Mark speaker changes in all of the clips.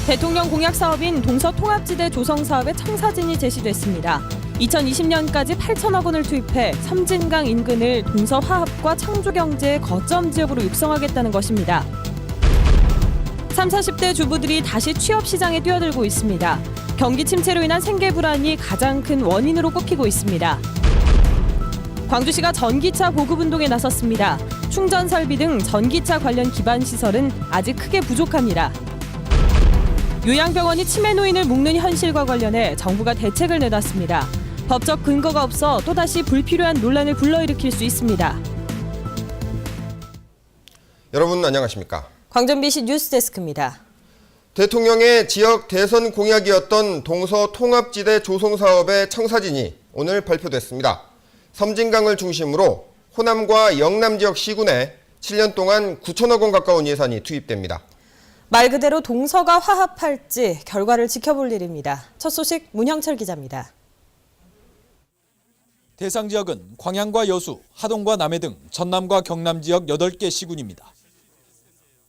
Speaker 1: 대통령 공약 사업인 동서통합지대 조성 사업의 청사진이 제시됐습니다. 2020년까지 8천억 원을 투입해 섬진강 인근을 동서화합과 창조경제의 거점 지역으로 육성하겠다는 것입니다. 30, 40대 주부들이 다시 취업 시장에 뛰어들고 있습니다. 경기 침체로 인한 생계 불안이 가장 큰 원인으로 꼽히고 있습니다. 광주시가 전기차 보급 운동에 나섰습니다. 충전 설비 등 전기차 관련 기반 시설은 아직 크게 부족합니다. 요양병원이 치매 노인을 묶는 현실과 관련해 정부가 대책을 내놨습니다. 법적 근거가 없어 또다시 불필요한 논란을 불러일으킬 수 있습니다.
Speaker 2: 여러분 안녕하십니까?
Speaker 1: 광전BC 뉴스데스크입니다.
Speaker 2: 대통령의 지역 대선 공약이었던 동서통합지대 조성 사업의 청사진이 오늘 발표됐습니다. 섬진강을 중심으로 호남과 영남 지역 시군에 7년 동안 9천억 원 가까운 예산이 투입됩니다.
Speaker 1: 말 그대로 동서가 화합할지 결과를 지켜볼 일입니다. 첫 소식 문형철 기자입니다.
Speaker 3: 대상 지역은 광양과 여수, 하동과 남해 등 전남과 경남 지역 8개 시군입니다.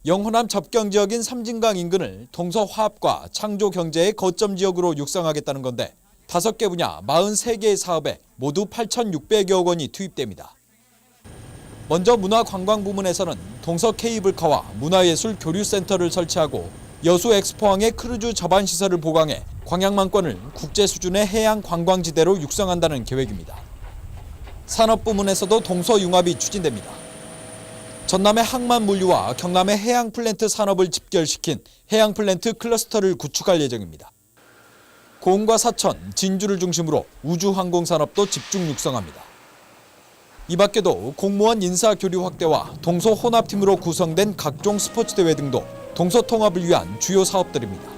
Speaker 3: 영호남 접경 지역인 섬진강 인근을 동서화합과 창조경제의 거점 지역으로 육성하겠다는 건데 5개 분야 43개의 사업에 모두 8,600여억 원이 투입됩니다. 먼저 문화관광 부문에서는 동서 케이블카와 문화예술 교류센터를 설치하고 여수 엑스포항의 크루즈 접안 시설을 보강해 광양만권을 국제 수준의 해양 관광지대로 육성한다는 계획입니다. 산업 부문에서도 동서 융합이 추진됩니다. 전남의 항만 물류와 경남의 해양 플랜트 산업을 집결시킨 해양 플랜트 클러스터를 구축할 예정입니다. 고흥과 사천, 진주를 중심으로 우주항공 산업도 집중 육성합니다. 이 밖에도 공무원 인사 교류 확대와 동서 혼합팀으로 구성된 각종 스포츠 대회 등도 동서 통합을 위한 주요 사업들입니다.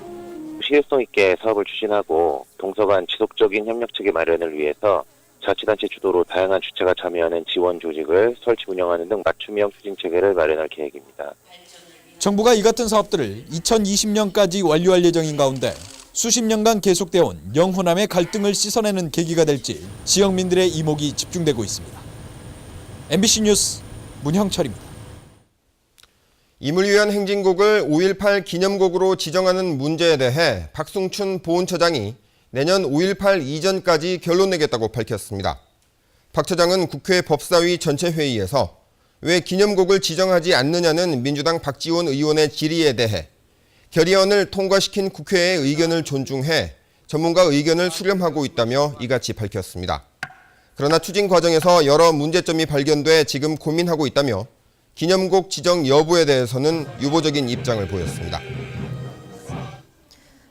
Speaker 4: 시의성 있게 사업을 추진하고 동서 간 지속적인 협력 체계 마련을 위해서 자치단체 주도로 다양한 주체가 참여하는 지원 조직을 설치 운영하는 등 맞춤형 추진 체계를 마련할 계획입니다.
Speaker 3: 정부가 이 같은 사업들을 2020년까지 완료할 예정인 가운데 수십 년간 계속되어온 영호남의 갈등을 씻어내는 계기가 될지 지역민들의 이목이 집중되고 있습니다. MBC 뉴스 문형철입니다.
Speaker 2: 임을 위한 행진곡을 5.18 기념곡으로 지정하는 문제에 대해 박승춘 보훈처장이 내년 5.18 이전까지 결론 내겠다고 밝혔습니다. 박 처장은 국회 법사위 전체회의에서 왜 기념곡을 지정하지 않느냐는 민주당 박지원 의원의 질의에 대해 결의안을 통과시킨 국회의 의견을 존중해 전문가 의견을 수렴하고 있다며 이같이 밝혔습니다. 그러나 추진 과정에서 여러 문제점이 발견돼 지금 고민하고 있다며 기념곡 지정 여부에 대해서는 유보적인 입장을 보였습니다.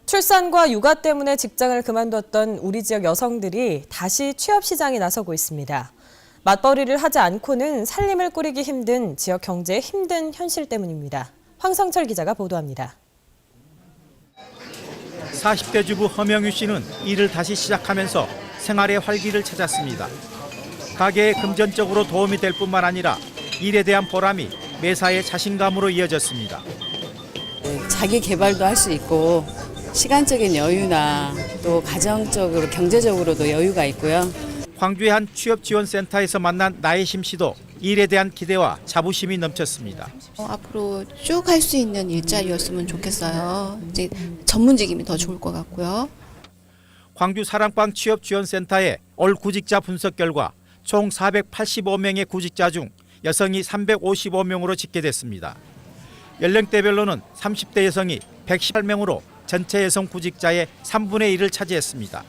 Speaker 1: 출산과 육아 때문에 직장을 그만뒀던 우리 지역 여성들이 다시 취업 시장에 나서고 있습니다. 맞벌이를 하지 않고는 살림을 꾸리기 힘든 지역 경제의 힘든 현실 때문입니다. 황성철 기자가 보도합니다.
Speaker 5: 40대 주부 허명유 씨는 일을 다시 시작하면서 생활의 활기를 찾았습니다. 가게에 금전적으로 도움이 될 뿐만 아니라 일에 대한 보람이 매사에 자신감으로 이어졌습니다.
Speaker 6: 자기 개발도 할 수 있고 시간적인 여유나 또 가정적으로 경제적으로도 여유가 있고요.
Speaker 5: 광주의 한 취업지원센터에서 만난 나혜심 씨도 일에 대한 기대와 자부심이 넘쳤습니다.
Speaker 7: 앞으로 쭉 할 수 있는 일자리였으면 좋겠어요. 이제 전문직이면 더 좋을 것 같고요.
Speaker 5: 광주 사랑방 취업지원센터의 올 구직자 분석 결과 총 485명의 구직자 중 여성이 355명으로 집계됐습니다. 연령대별로는 30대 여성이 118명으로 전체 여성 구직자의 3분의 1을 차지했습니다.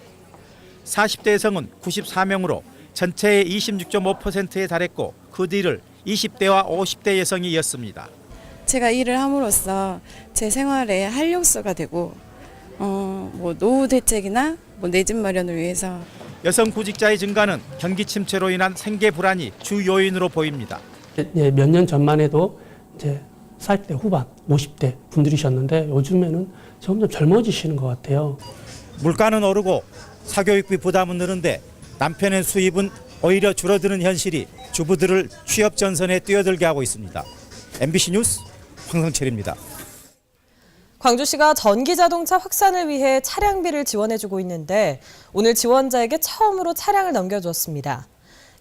Speaker 5: 40대 여성은 94명으로 전체의 26.5%에 달했고 그 뒤를 20대와 50대 여성이 이었습니다.
Speaker 8: 제가 일을 함으로써 제 생활에 활력소가 되고 노후 대책이나 내 집 마련을 위해서
Speaker 5: 여성 구직자의 증가는 경기 침체로 인한 생계 불안이 주 요인으로 보입니다.
Speaker 9: 몇 년 전만 해도 이제 40대 후반, 50대 분들이셨는데 요즘에는 점점 젊어지시는 것 같아요.
Speaker 5: 물가는 오르고 사교육비 부담은 느는데 남편의 수입은 오히려 줄어드는 현실이 주부들을 취업 전선에 뛰어들게 하고 있습니다. MBC 뉴스 황성철입니다.
Speaker 1: 광주시가 전기자동차 확산을 위해 차량비를 지원해주고 있는데 오늘 지원자에게 처음으로 차량을 넘겨주었습니다.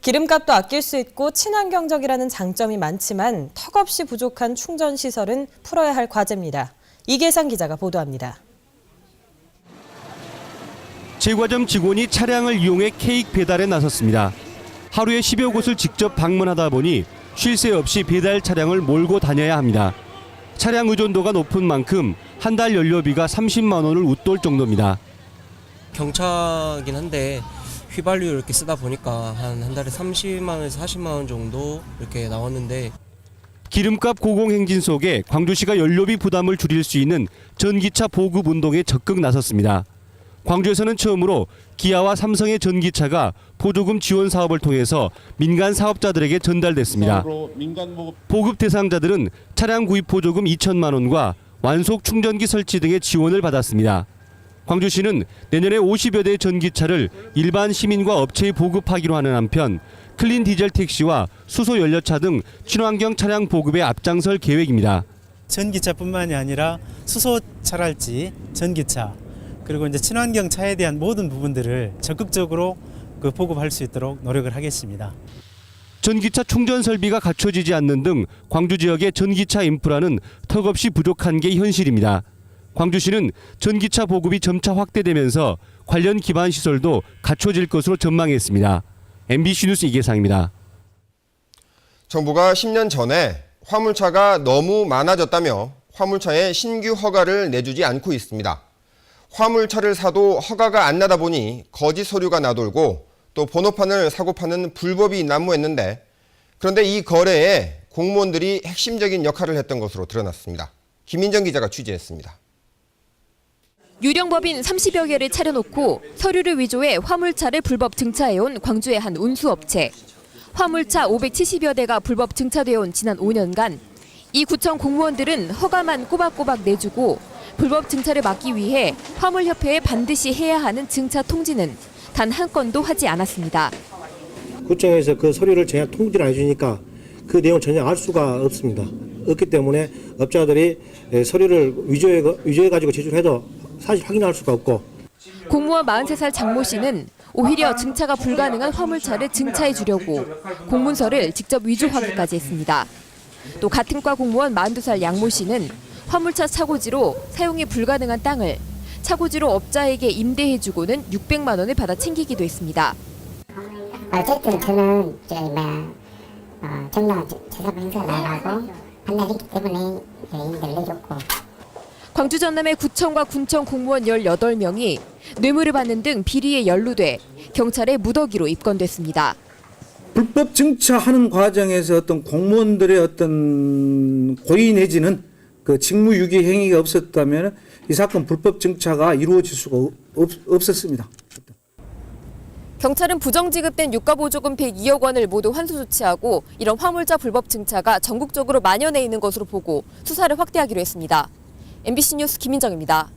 Speaker 1: 기름값도 아낄 수 있고 친환경적이라는 장점이 많지만 턱없이 부족한 충전시설은 풀어야 할 과제입니다. 이계상 기자가 보도합니다.
Speaker 10: 제과점 직원이 차량을 이용해 케이크 배달에 나섰습니다. 하루에 10여 곳을 직접 방문하다 보니 쉴 새 없이 배달 차량을 몰고 다녀야 합니다. 차량 의존도가 높은 만큼 한 달 연료비가 30만 원을 웃돌 정도입니다.
Speaker 11: 경차긴 한데 휘발유 이렇게 쓰다 보니까 한 달에 30만 원에서 40만 원 정도 이렇게 나왔는데,
Speaker 10: 기름값 고공행진 속에 광주시가 연료비 부담을 줄일 수 있는 전기차 보급 운동에 적극 나섰습니다. 광주에서는 처음으로 기아와 삼성의 전기차가 보조금 지원 사업을 통해서 민간 사업자들에게 전달됐습니다. 보급 대상자들은 차량 구입 보조금 2천만 원과 완속 충전기 설치 등의 지원을 받았습니다. 광주시는 내년에 50여 대의 전기차를 일반 시민과 업체에 보급하기로 하는 한편 클린 디젤 택시와 수소 연료차 등 친환경 차량 보급에 앞장설 계획입니다.
Speaker 12: 전기차뿐만이 아니라 수소차랄지 전기차, 그리고 이제 친환경 차에 대한 모든 부분들을 적극적으로 보급할 수 있도록 노력을 하겠습니다.
Speaker 10: 전기차 충전 설비가 갖춰지지 않는 등 광주 지역의 전기차 인프라는 턱없이 부족한 게 현실입니다. 광주시는 전기차 보급이 점차 확대되면서 관련 기반 시설도 갖춰질 것으로 전망했습니다. MBC 뉴스 이계상입니다.
Speaker 2: 정부가 10년 전에 화물차가 너무 많아졌다며 화물차에 신규 허가를 내주지 않고 있습니다. 화물차를 사도 허가가 안 나다 보니 거짓 서류가 나돌고 또 번호판을 사고 파는 불법이 난무했는데, 그런데 이 거래에 공무원들이 핵심적인 역할을 했던 것으로 드러났습니다. 김민정 기자가 취재했습니다.
Speaker 13: 유령법인 30여 개를 차려놓고 서류를 위조해 화물차를 불법 증차해온 광주의 한 운수업체. 화물차 570여 대가 불법 증차되어온 지난 5년간 이 구청 공무원들은 허가만 꼬박꼬박 내주고 불법 증차를 막기 위해 화물협회에 반드시 해야 하는 증차 통지는 단 한 건도 하지 않았습니다.
Speaker 14: 구청에서 그 서류를 전혀 통지를 안 해주니까 그 내용을 전혀 알 수가 없습니다. 없기 때문에 업자들이 서류를 위조해가지고 제출해도 사실 확인할 수가 없고.
Speaker 13: 공무원 43살 장모 씨는 오히려 증차가 불가능한 화물차를 증차해 주려고 공문서를 직접 위조하기까지 했습니다. 또 같은 과 공무원 42살 양모 씨는 화물차 차고지로 사용이 불가능한 땅을 차고지로 업자에게 임대해주고는 600만 원을 받아 챙기기도 했습니다.
Speaker 15: 어쨌든 저는 정당 재산 행사 나가고 판단했기 때문에 임대를 내줬고.
Speaker 13: 광주 전남의 구청과 군청 공무원 18명이 뇌물을 받는 등 비리에 연루돼 경찰의 무더기로 입건됐습니다.
Speaker 16: 불법 증차하는 과정에서 어떤 공무원들의 어떤 고의 내지는 그 직무유기 행위가 없었다면 이 사건 불법 증차가 이루어질 수가 없었습니다.
Speaker 13: 경찰은 부정 지급된 유가보조금 102억 원을 모두 환수 조치하고 이런 화물차 불법 증차가 전국적으로 만연해 있는 것으로 보고 수사를 확대하기로 했습니다. MBC 뉴스 김민정입니다.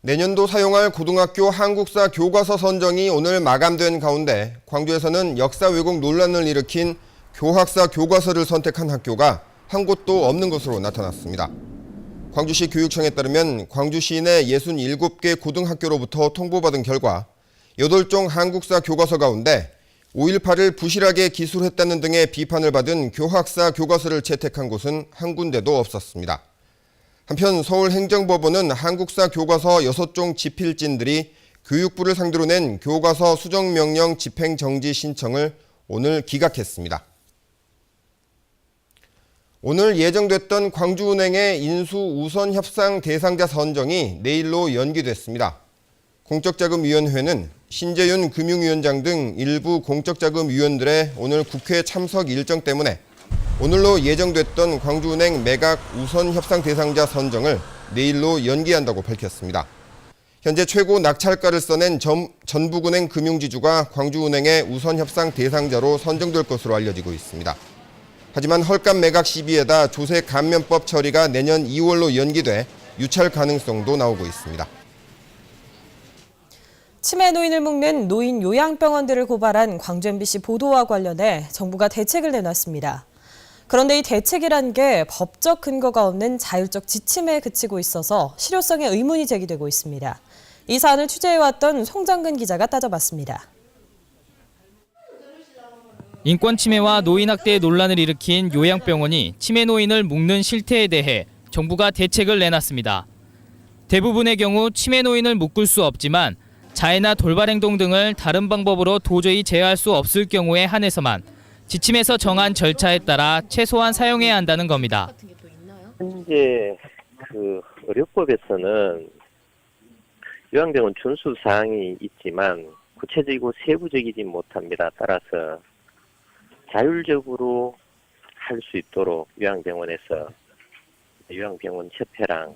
Speaker 2: 내년도 사용할 고등학교 한국사 교과서 선정이 오늘 마감된 가운데 광주에서는 역사 왜곡 논란을 일으킨 교학사 교과서를 선택한 학교가 한 곳도 없는 것으로 나타났습니다. 광주시 교육청에 따르면 광주시 내 67개 고등학교로부터 통보받은 결과 8종 한국사 교과서 가운데 5.18을 부실하게 기술했다는 등의 비판을 받은 교학사 교과서를 채택한 곳은 한 군데도 없었습니다. 한편 서울행정법원은 한국사 교과서 6종 집필진들이 교육부를 상대로 낸 교과서 수정명령 집행정지 신청을 오늘 기각했습니다. 오늘 예정됐던 광주은행의 인수 우선 협상 대상자 선정이 내일로 연기됐습니다. 공적자금위원회는 신재윤 금융위원장 등 일부 공적자금위원들의 오늘 국회 참석 일정 때문에 오늘로 예정됐던 광주은행 매각 우선 협상 대상자 선정을 내일로 연기한다고 밝혔습니다. 현재 최고 낙찰가를 써낸 전북은행 금융지주가 광주은행의 우선 협상 대상자로 선정될 것으로 알려지고 있습니다. 하지만 헐값 매각 시비에다 조세 감면법 처리가 내년 2월로 연기돼 유찰 가능성도 나오고 있습니다.
Speaker 1: 치매 노인을 묶는 노인 요양병원들을 고발한 광주 MBC 보도와 관련해 정부가 대책을 내놨습니다. 그런데 이 대책이란 게 법적 근거가 없는 자율적 지침에 그치고 있어서 실효성에 의문이 제기되고 있습니다. 이 사안을 취재해왔던 송정근 기자가 따져봤습니다.
Speaker 17: 인권 침해와 노인 학대 논란을 일으킨 요양병원이 치매 노인을 묶는 실태에 대해 정부가 대책을 내놨습니다. 대부분의 경우 치매 노인을 묶을 수 없지만 자해나 돌발 행동 등을 다른 방법으로 도저히 제어할 수 없을 경우에 한해서만 지침에서 정한 절차에 따라 최소한 사용해야 한다는 겁니다.
Speaker 4: 현재 의료법에서는 요양병원 준수 사항이 있지만 구체적이고 세부적이지 못합니다. 따라서 자율적으로 할 수 있도록 요양병원에서 요양병원 협회랑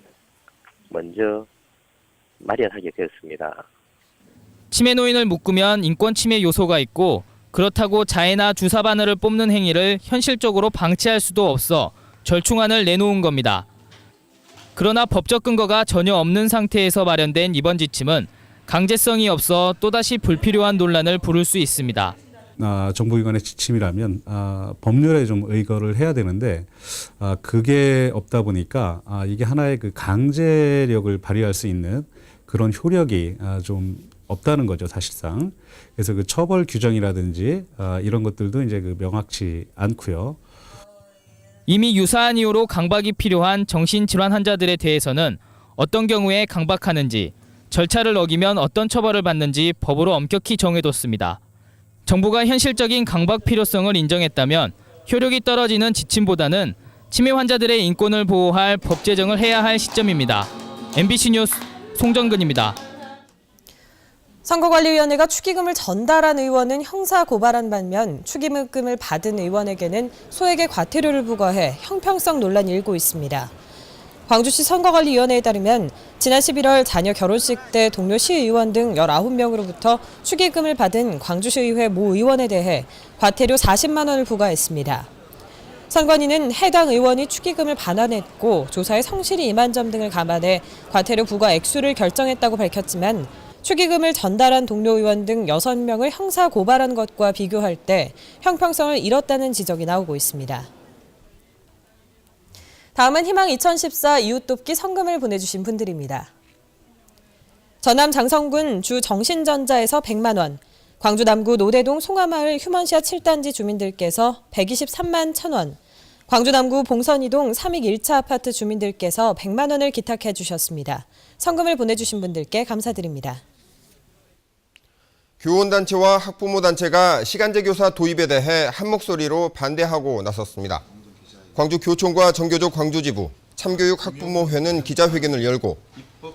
Speaker 4: 먼저 마련하게 되었습니다.
Speaker 17: 치매 노인을 묶으면 인권 침해 요소가 있고 그렇다고 자해나 주사 바늘을 뽑는 행위를 현실적으로 방치할 수도 없어 절충안을 내놓은 겁니다. 그러나 법적 근거가 전혀 없는 상태에서 마련된 이번 지침은 강제성이 없어 또다시 불필요한 논란을 부를 수 있습니다.
Speaker 18: 정부기관의 지침이라면 법률에 좀 의거를 해야 되는데 그게 없다 보니까 이게 하나의 그 강제력을 발휘할 수 있는 그런 효력이 좀 없다는 거죠, 사실상. 그래서 그 처벌 규정이라든지 이런 것들도 이제 그 명확치 않고요.
Speaker 17: 이미 유사한 이유로 강박이 필요한 정신질환 환자들에 대해서는 어떤 경우에 강박하는지, 절차를 어기면 어떤 처벌을 받는지 법으로 엄격히 정해뒀습니다. 정부가 현실적인 강박 필요성을 인정했다면 효력이 떨어지는 지침보다는 치매 환자들의 인권을 보호할 법 제정을 해야 할 시점입니다. MBC 뉴스 송정근입니다.
Speaker 1: 선거관리위원회가 축의금을 전달한 의원은 형사 고발한 반면 축의금을 받은 의원에게는 소액의 과태료를 부과해 형평성 논란이 일고 있습니다. 광주시 선거관리위원회에 따르면 지난 11월 자녀 결혼식 때 동료 시의원 등 19명으로부터 축의금을 받은 광주시의회 모 의원에 대해 과태료 40만 원을 부과했습니다. 선관위는 해당 의원이 축의금을 반환했고 조사에 성실히 임한 점 등을 감안해 과태료 부과 액수를 결정했다고 밝혔지만 축의금을 전달한 동료 의원 등 6명을 형사 고발한 것과 비교할 때 형평성을 잃었다는 지적이 나오고 있습니다. 다음은 희망 2014 이웃돕기 성금을 보내주신 분들입니다. 전남 장성군 주 정신전자에서 100만 원, 광주 남구 노대동 송화마을 휴먼시아 7단지 주민들께서 123만 1,000원, 광주 남구 봉선이동 3익 1차 아파트 주민들께서 100만 원을 기탁해 주셨습니다. 성금을 보내주신 분들께 감사드립니다.
Speaker 2: 교원단체와 학부모단체가 시간제 교사 도입에 대해 한 목소리로 반대하고 나섰습니다. 광주교총과 정교조 광주지부, 참교육 학부모회는 기자회견을 열고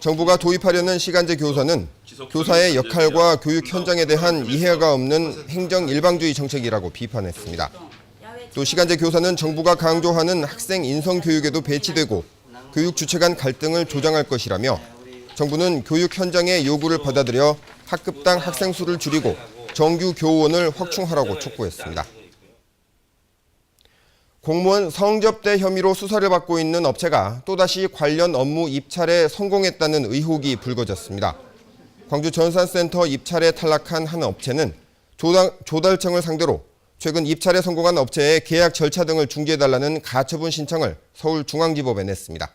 Speaker 2: 정부가 도입하려는 시간제 교사는 교사의 역할과 교육 현장에 대한 이해가 없는 행정 일방주의 정책이라고 비판했습니다. 또 시간제 교사는 정부가 강조하는 학생 인성 교육에도 배치되고 교육 주체 간 갈등을 조장할 것이라며 정부는 교육 현장의 요구를 받아들여 학급당 학생 수를 줄이고 정규 교원을 확충하라고 촉구했습니다. 공무원 성접대 혐의로 수사를 받고 있는 업체가 또다시 관련 업무 입찰에 성공했다는 의혹이 불거졌습니다. 광주 전산센터 입찰에 탈락한 한 업체는 조달청을 상대로 최근 입찰에 성공한 업체의 계약 절차 등을 중지해달라는 가처분 신청을 서울중앙지법에 냈습니다.